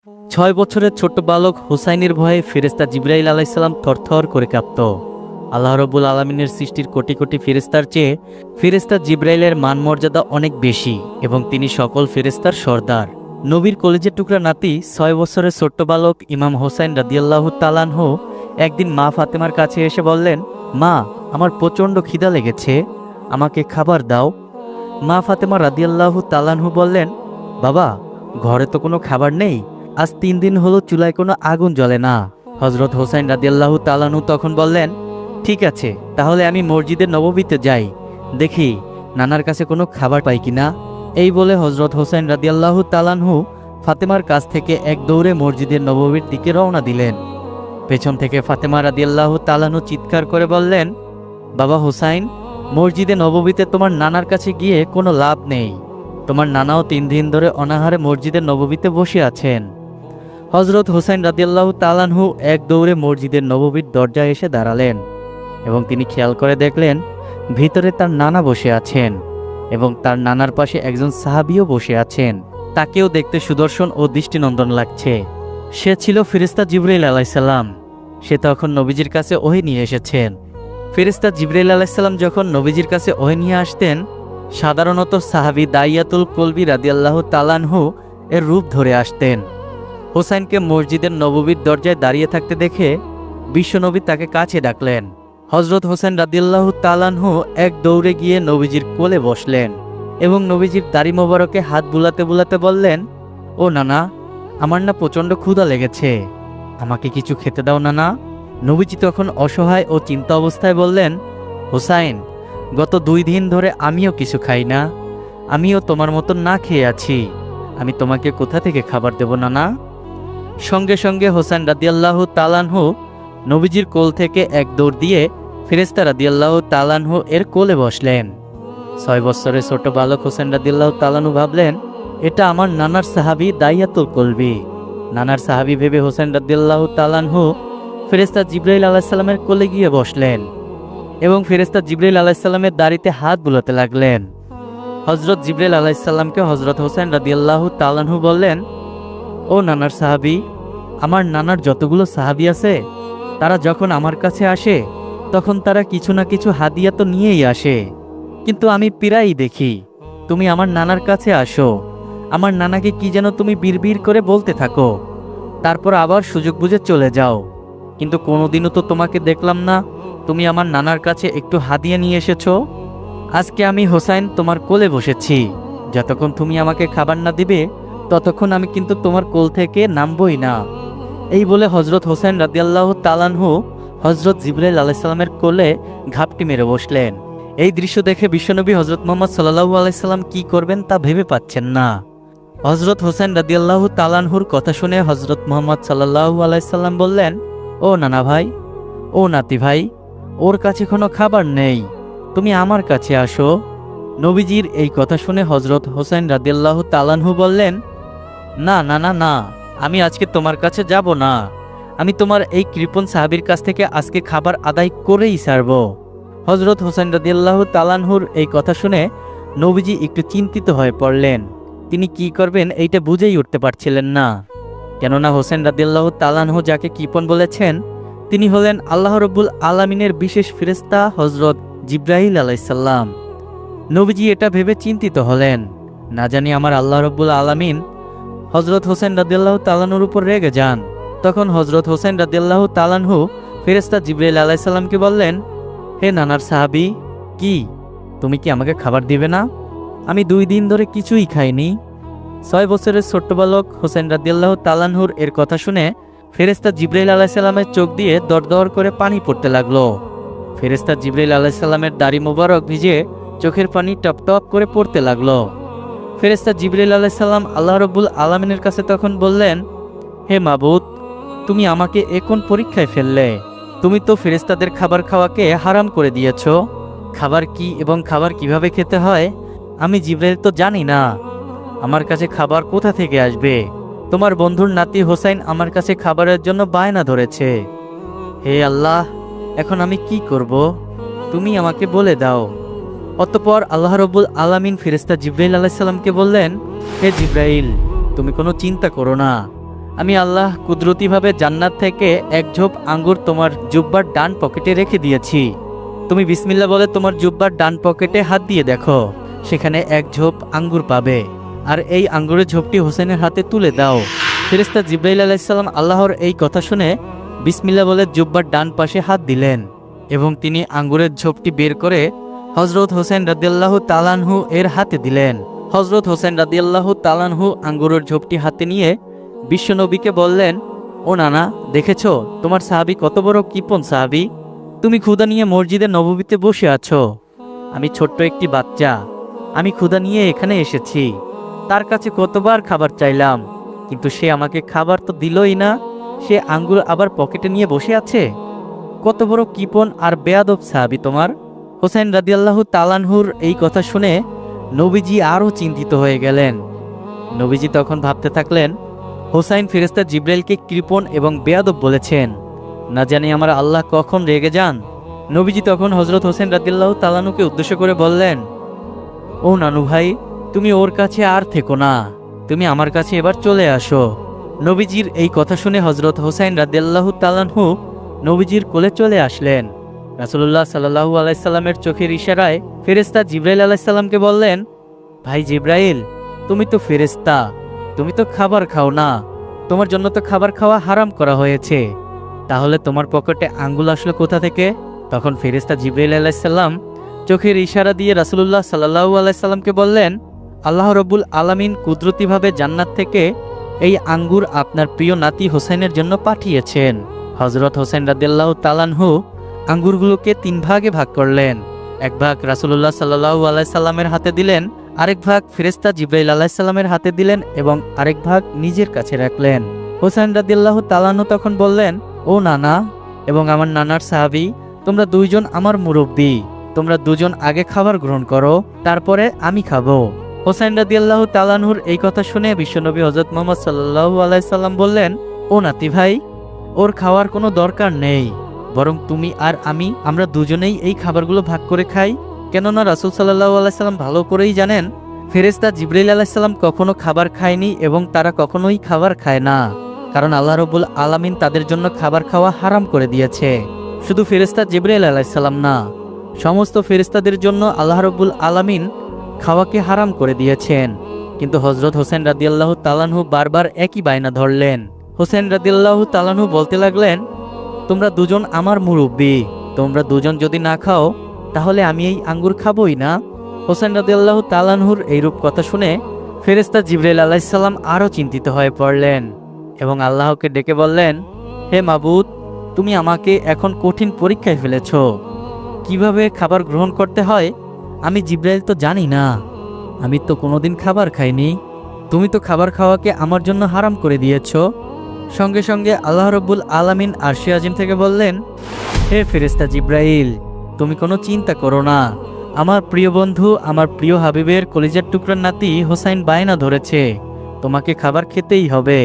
6 বছরের ছোট্ট বালক হুসাইনের ভয়ে ফেরেশতা জিবরাইল আলাইহিসসালাম থরথর করে কাঁপত। আল্লাহ রব্বুল আলমিনের সৃষ্টির কোটি কোটি ফেরেশতার চেয়ে ফেরেশতা জিবরাইলের মানমর্যাদা অনেক বেশি এবং তিনি সকল ফেরেশতার সর্দার। নবীর কলেজের টুকরা নাতি 6 বছরের ছোট্ট বালক ইমাম হোসাইন রাদিয়াল্লাহু তাআলা আনহু একদিন মা ফাতেমার কাছে এসে বললেন, মা, আমার প্রচণ্ড খিদা লেগেছে, আমাকে খাবার দাও। মা ফাতেমা রাদিয়াল্লাহু তাআলা আনহু বললেন, বাবা, ঘরে তো কোনো খাবার নেই, আজ 3 দিন হলো চুলায় কোনো আগুন জ্বলে না। হজরত হোসাইন রাদিয়াল্লাহু তাআলা আনহু তখন বললেন, ঠিক আছে, তাহলে আমি মসজিদে নববীতে যাই, দেখি নানার কাছে কোনো খাবার পাই কিনা। এই বলে হজরত হোসাইন রাদিয়াল্লাহু তাআলা আনহু ফাতেমার কাছ থেকে এক দৌড়ে মসজিদের নববীর দিকে রওনা দিলেন। পেছন থেকে ফাতেমা রাদিয়াল্লাহু তাআলা আনহু চিৎকার করে বললেন, বাবা হোসাইন, মসজিদে নববীতে তোমার নানার কাছে গিয়ে কোনো লাভ নেই, তোমার নানাও 3 দিন ধরে অনাহারে মসজিদের নববীতে বসে আছেন। হজরত হোসাইন রাদিয়াল্লাহু তাআলা আনহু এক দৌড়ে মসজিদের নববীর দরজায় এসে দাঁড়ালেন এবং তিনি খেয়াল করে দেখলেন ভিতরে তার নানা বসে আছেন এবং তার নানার পাশে একজন সাহাবীও বসে আছেন। তাকেও দেখতে সুদর্শন ও দৃষ্টিনন্দন লাগছে। সে ছিল ফেরেশতা জিবরাইল আলাইহিসসালাম। সে তখন নবীজির কাছে ওহী নিয়ে এসেছেন। ফেরেশতা জিবরাইল আলাইহিসসালাম যখন নবীজির কাছে ওহী নিয়ে আসতেন, সাধারণত সাহাবী দাইয়াতুল কলবি রাদিয়াল্লাহু তাআলা আনহু এর রূপ ধরে আসতেন। হোসাইনকে মসজিদের নববীর দরজায় দাঁড়িয়ে থাকতে দেখে বিশ্বনবী তাকে কাছে ডাকলেন। হজরত হোসেন রাদিয়াল্লাহু তাআলা আনহু এক দৌড়ে গিয়ে নবীজির কোলে বসলেন এবং নবীজির দাড়ি মোবারকে হাত বুলাতে বুলাতে বললেন, ও নানা, আমার না প্রচণ্ড ক্ষুধা লেগেছে, আমাকে কিছু খেতে দাও নানা। নবীজি তখন অসহায় ও চিন্তা অবস্থায় বললেন, হোসাইন, গত 2 দিন ধরে আমিও কিছু খাই না, আমিও তোমার মতো না খেয়ে আছি, আমি তোমাকে কোথা থেকে খাবার দেব নানা। সঙ্গে সঙ্গে হোসেন রাদিয়াল্লাহু তাআলা আনহু নবীজির কোল থেকে এক দৌড় দিয়ে ফেরেশতা রাদিয়াল্লাহু তাআলা আনহু এর কোলে বসলেন। 6 বছরের ছোট বালক হোসেন রাদিয়াল্লাহু তাআলা আনহু ভাবলেন, এটা আমার নানার সাহাবী দাইয়াতুল কলবি। নানার সাহাবী ভেবে হোসেন রাদিয়াল্লাহু তাআলা আনহু ফেরেশতা জিবরাইল আলাইহিস সালামের কোলে গিয়ে বসলেন এবং ফেরেশতা জিবরাইল আলাইহিস সালামের দাড়িতে হাত বুলাতে লাগলেন। হযরত জিবরাইল আলাইহিস সালামকে হযরত হোসেন রাদিয়াল্লাহু তাআলা আনহু বললেন, ও নানার সাহাবী, আমার নানার যতগুলো সাহাবী আছে তারা যখন আমার কাছে আসে তখন তারা কিছু না কিছু হাদিয়া তো নিয়েই আসে, কিন্তু আমি প্রায়ই দেখি তুমি আমার নানার কাছে আসো, আমার নানাকে কি যেন তুমি বিড়বিড় করে বলতে থাকো, তারপর আবার সুযোগ বুঝে চলে যাও, কিন্তু কোনোদিনও তো তোমাকে দেখলাম না তুমি আমার নানার কাছে একটু হাদিয়া নিয়ে এসেছো। আজকে আমি হোসাইন তোমার কোলে বসেছি, যতক্ষণ তুমি আমাকে খাবার না দিবে ততক্ষণ আমি কিন্তু তোমার কোল থেকে নামবই না। এই বলে হজরত হোসেন রাদিয়াল্লাহু তাআলা আনহু হজরত জিবরাইল আলাইহিস সালামের কোলে ঘাপটি মেরে বসলেন। এই দৃশ্য দেখে বিশ্বনবী হজরত মুহাম্মদ সাল্লাল্লাহু আলাইহি সাল্লাম কি করবেন তা ভেবে পাচ্ছেন না। হজরত হোসেন রাদিয়াল্লাহু তাআলা আনহুর কথা শুনে হজরত মুহাম্মদ সাল্লাল্লাহু আলাইহি সাল্লাম বললেন, ও নানা ভাই, ও নাতি ভাই, ওর কাছে কোনো খাবার নেই, তুমি আমার কাছে আসো। নবীজির এই কথা শুনে হজরত হোসেন রাদিয়াল্লাহু তাআলা আনহু বললেন, না নানা না, আমি আজকে তোমার কাছে যাব না, আমি তোমার এই কৃপণ সাহাবীর কাছ থেকে আজকে খাবার আদায় করেই ছাড়ব। হজরত হোসেন রাদিয়াল্লাহু তাআলা আনহুর এই কথা শুনে নবীজি একটু চিন্তিত হয়ে পড়লেন। তিনি কি করবেন এইটা বুঝেই উঠতে পারছিলেন না, কেননা হোসেন রাদিয়াল্লাহু তাআলা আনহু যাকে কৃপণ বলেছেন তিনি হলেন আল্লাহ রব্বুল আলামিনের বিশেষ ফেরেশতা হজরত জিবরাইল আলাইহিস সালাম। নবীজি এটা ভেবে চিন্তিত হলেন, না জানি আমার আল্লাহ রব্বুল আলামিন হজরত হোসেন রাদিয়াল্লাহু তাআলা আনহুর উপর রেগে যান। তখন হজরত হোসেন রাদিয়াল্লাহু তাআলা আনহু ফেরেশতা জিবরাইল আলাইহিস সালামকে বললেন, হে নানার সাহাবী, কি তুমি কি আমাকে খাবার দিবে না? আমি 2 দিন ধরে কিছুই খাইনি। 6 বছরের ছোট্ট বালক হোসেন রাদিয়াল্লাহু তাআলা আনহুর এর কথা শুনে ফেরেশতা জিবরাইল আলাইহিস সালামের চোখ দিয়ে দরদর করে পানি পড়তে লাগলো। ফেরেশতা জিবরাইল আলাইহিস সালামের দাড়ি মোবারক ভিজে চোখের পানি টপ টপ করে পড়তে লাগলো। ফেরেশতা জিবরাইল আলাইহিস সালাম আল্লাহ রব্বুল আলামিনের কাছে তখন বললেন, হে মাবুদ, তুমি আমাকে এ কোন পরীক্ষায় ফেললে? তুমি তো ফেরেশতাদের খাবার খাওয়াকে হারাম করে দিয়েছ। খাবার কি এবং খাবার কিভাবে খেতে হয় আমি জিবরাইল তো জানি না, আমার কাছে খাবার কোথা থেকে আসবে? তোমার বন্ধুর নাতি হোসাইন আমার কাছে খাবারের জন্য বায়না ধরেছে। হে আল্লাহ, এখন আমি কি করব? তুমি আমাকে বলে দাও। অতঃপর আল্লাহ রব্বুল আলামিন ফেরেশতা জিবরাইল আলাইহিস সালামকে বললেন, হে জিবরাইল, তুমি কোনো চিন্তা করো না, আমি আল্লাহ কুদরতিভাবে জান্নাত থেকে এক ঝোপ আঙ্গুর তোমার জুব্বার ডান পকেটে রেখে দিয়েছি। তুমি বিসমিল্লাহ বলে তোমার জুব্বার ডান পকেটে হাত দিয়ে দেখো, সেখানে এক ঝোপ আঙ্গুর পাবে, আর এই আঙ্গুরের ঝোপটি হোসেনের হাতে তুলে দাও। ফেরেশতা জিবরাইল আলাইহিস সালাম আল্লাহর এই কথা শুনে বিসমিল্লাহ বলে জুব্বার ডান পাশে হাত দিলেন এবং তিনি আঙ্গুরের ঝোপটি বের করে হযরত হোসেন রাদিয়াল্লাহু তাআলা আনহু এর হাতে দিলেন। হযরত হোসেন রাদিয়াল্লাহু তাআলা আনহু আঙ্গুরের ঝোপটি হাতে নিয়ে বিশ্বনবীকে বললেন, ও নানা, দেখেছো তোমার সাহাবী কত বড় কৃপণ সাহাবী? তুমি ক্ষুধা নিয়ে মসজিদে নববীতে বসে আছো, আমি ছোট্ট একটি বাচ্চা, আমি ক্ষুধা নিয়ে এখানে এসেছি, তার কাছে কতবার খাবার চাইলাম, কিন্তু সে আমাকে খাবার তো দিলই না, সে আঙ্গুর আবার পকেটে নিয়ে বসে আছে। কত বড় কৃপণ আর বেয়াদব সাহাবী তোমার। হোসেন রাদিয়াল্লাহু তাআলা আনহুর এই কথা শুনে নবীজি আরও চিন্তিত হয়ে গেলেন। নবীজি তখন ভাবতে থাকলেন, হোসাইন ফেরেশতা জিবরাইলকে কৃপণ এবং বেয়াদব বলেছেন, না জানি আমার আল্লাহ কখন রেগে যান। নবীজি তখন হযরত হোসেন রাদিয়াল্লাহু তাআলা আনহুকে উদ্দেশ্য করে বললেন, ও নানু ভাই, তুমি ওর কাছে আর থেকো না, তুমি আমার কাছে এবার চলে আসো। নবীজির এই কথা শুনে হযরত হোসাইন রাদিয়াল্লাহু তাআলা আনহু নবীজির কোলে চলে আসলেন। রাসূলুল্লাহ সাল্লাল্লাহু আলাইহি সাল্লামের চোখের ইশারায় ফেরেশতা জিবরাইল আলাইহিস সালামকে বললেন, ভাই জিবরাইল, তুমি তো ফেরেশতা, তুমি তো খাবার খাও না, তোমার জন্য তো খাবার খাওয়া হারাম করা হয়েছে, তাহলে তোমার পকেটে আঙ্গুল আসলো কোথা থেকে? তখন ফেরেশতা জিবরাইল আলাইহিস সালাম চোখের ইশারা দিয়ে রাসূলুল্লাহ সাল্লাল্লাহু আলাইহি সাল্লামকে বললেন, আল্লাহ রব্বুল আলামিন কুদরতিভাবে জান্নাত থেকে এই আঙ্গুর আপনার প্রিয় নাতি হোসেনের জন্য পাঠিয়েছেন। হযরত হোসেন রাদিয়াল্লাহু তাআলা আনহু আঙ্গুরগুলোকে 3 ভাগে ভাগ করলেন। এক ভাগ রাসূলুল্লাহ সাল্লাল্লাহু আলাইহি সাল্লামের হাতে দিলেন, আরেক ভাগ ফেরেশতা জিবরাইল আলাইহিস সালামের হাতে দিলেন এবং আরেক ভাগ নিজের কাছে রাখলেন। হোসেন রাদিয়াল্লাহু তাআলা আনহু তখন বললেন, ও নানা এবং আমার নানার সাহাবী, তোমরা দুইজন আমার মুরব্বী, তোমরা দুজন আগে খাবার গ্রহণ করো, তারপরে আমি খাবো। হোসেন রাদিয়াল্লাহু তাআলা আনহুর এই কথা শুনে বিশ্বনবী হযরত মুহাম্মদ সাল্লাল্লাহু আলাইহি সাল্লাম বললেন, ও নাতি ভাই, ওর খাওয়ার কোনো দরকার নেই, বরং তুমি আর আমরা দুজনেই এই খাবারগুলো ভাগ করে খাই। কেননা রাসূল সাল্লাল্লাহু আলাইহি সাল্লাম ভালো করেই জানেন ফেরেশতা জিবরাইল আলাইহিস সালাম কখনো খাবার খায়নি এবং তারা কখনোই খাবার খায় না, কারণ আল্লাহ রাব্বুল আলামিন তাদের জন্য খাবার খাওয়া হারাম করে দিয়েছে। শুধু ফেরেশতা জিবরাইল আলাইহিস সালাম না, সমস্ত ফেরেশতাদের জন্য আল্লাহ রাব্বুল আলামিন খাওয়াকে হারাম করে দিয়েছেন। কিন্তু হযরত হোসেন রাদিয়াল্লাহু তাআলা আনহু বারবার একই বায়না ধরলেন। হোসেন রাদিয়াল্লাহু তাআলা আনহু বলতে লাগলেন, তোমরা দুজন আমার মুরব্বী, তোমরা দুজন যদি না খাও তাহলে আমি এই আঙ্গুর খাবই না। হোসেন রাদিয়াল্লাহু তাআলা আনহুর এইরূপ কথা শুনে ফেরেশতা জিবরাইল আলাইহিস সালাম আরও চিন্তিত হয়ে পড়লেন এবং আল্লাহকে ডেকে বললেন, হে মাবুদ, তুমি আমাকে এখন কঠিন পরীক্ষায় ফেলেছ। কিভাবে খাবার গ্রহণ করতে হয় আমি জিবরাইল তো জানি না, আমি তো কোনোদিন খাবার খাইনি, তুমি তো খাবার খাওয়াকে আমার জন্য হারাম করে দিয়েছ। সঙ্গে সঙ্গে আল্লাহ রব্বুল আলামিন আরশে আজিম থেকে বললেন, হে ফেরেশতা জিবরাইল, তুমি কোনো চিন্তা করো না, আমার প্রিয় বন্ধু আমার প্রিয় হাবিবের কলিজার টুকরার নাতি হোসাইন বায়না ধরেছে, তোমাকে খাবার খেতেই হবে।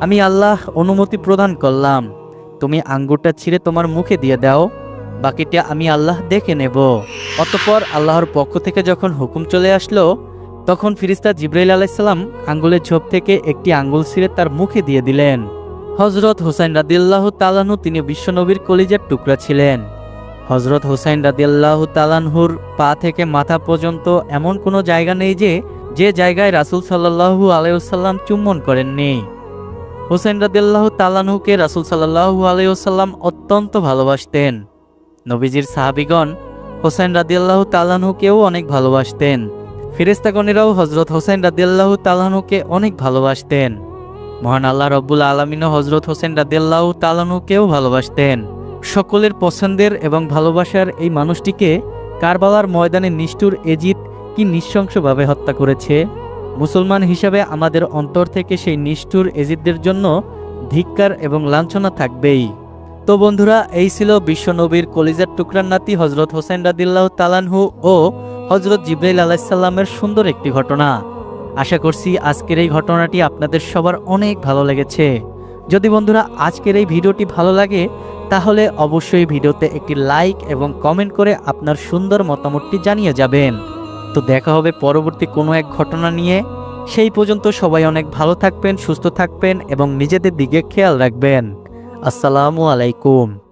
আমি আল্লাহ অনুমতি প্রদান করলাম, তুমি আঙ্গুরটা ছিঁড়ে তোমার মুখে দিয়ে দাও, বাকিটা আমি আল্লাহ দেখে নেব। অতঃপর আল্লাহর পক্ষ থেকে যখন হুকুম চলে আসলো, তখন ফেরেশতা জিবরাইল আলাইহিস সালাম আঙ্গুলের ঝোপ থেকে একটি আঙ্গুল ছিঁড়ে তার মুখে দিয়ে দিলেন। হযরত হোসাইন রাদিয়াল্লাহু তাআলা আনহু তিনি বিশ্বনবীর কলিজার টুকরা ছিলেন। হযরত হোসাইন রাদিয়াল্লাহু তাআলা আনহুর পা থেকে মাথা পর্যন্ত এমন কোনো জায়গা নেই যে জায়গায় রাসূল সাল্লাল্লাহু আলাইহি ওয়াসাল্লাম চুম্বন করেননি। হোসেন রাদিয়াল্লাহু তাআলা আনহুকে রাসূল সাল্লাল্লাহু আলাইহি ওয়াসাল্লাম অত্যন্ত ভালোবাসতেন। নবীজির সাহাবীগণ হোসেন রাদিয়াল্লাহু তাআলা আনহুকেও অনেক ভালোবাসতেন। ফেরেশতাগণেরাও হযরত হোসেন রাদিয়াল্লাহু তাআলা আনহুকে অনেক ভালোবাসতেন। মহান আল্লাহ রব্বুল আলামিনও হযরত হোসেন রাদিয়াল্লাহু তাআলা আনহুকেও ভালোবাসতেন। সকলের পছন্দের এবং ভালোবাসার এই মানুষটিকে কারবালার ময়দানে নিষ্ঠুর এজিদ কি নৃশংসভাবে হত্যা করেছে। মুসলমান হিসাবে আমাদের অন্তর থেকে সেই নিষ্ঠুর এজিদদের জন্য ধিক্কার এবং লাঞ্ছনা থাকবেই। তো বন্ধুরা, এই ছিল বিশ্বনবীর কলিজার টুকরার নাতি হযরত হোসেন রাদিয়াল্লাহু তাআলা আনহু ও হযরত জিবরাইল আলাইহিস সালামের সুন্দর একটি ঘটনা। আশা করছি আজকের এই ঘটনাটি আপনাদের সবার অনেক ভালো লেগেছে। যদি বন্ধুরা আজকের এই ভিডিওটি ভালো লাগে তাহলে অবশ্যই ভিডিওতে একটি লাইক এবং কমেন্ট করে আপনার সুন্দর মতামতটি জানিয়ে যাবেন। তো দেখা হবে পরবর্তী কোনো এক ঘটনা নিয়ে। সেই পর্যন্ত সবাই অনেক ভালো থাকবেন, সুস্থ থাকবেন এবং নিজেদের দিকে খেয়াল রাখবেন। আসসালামু আলাইকুম।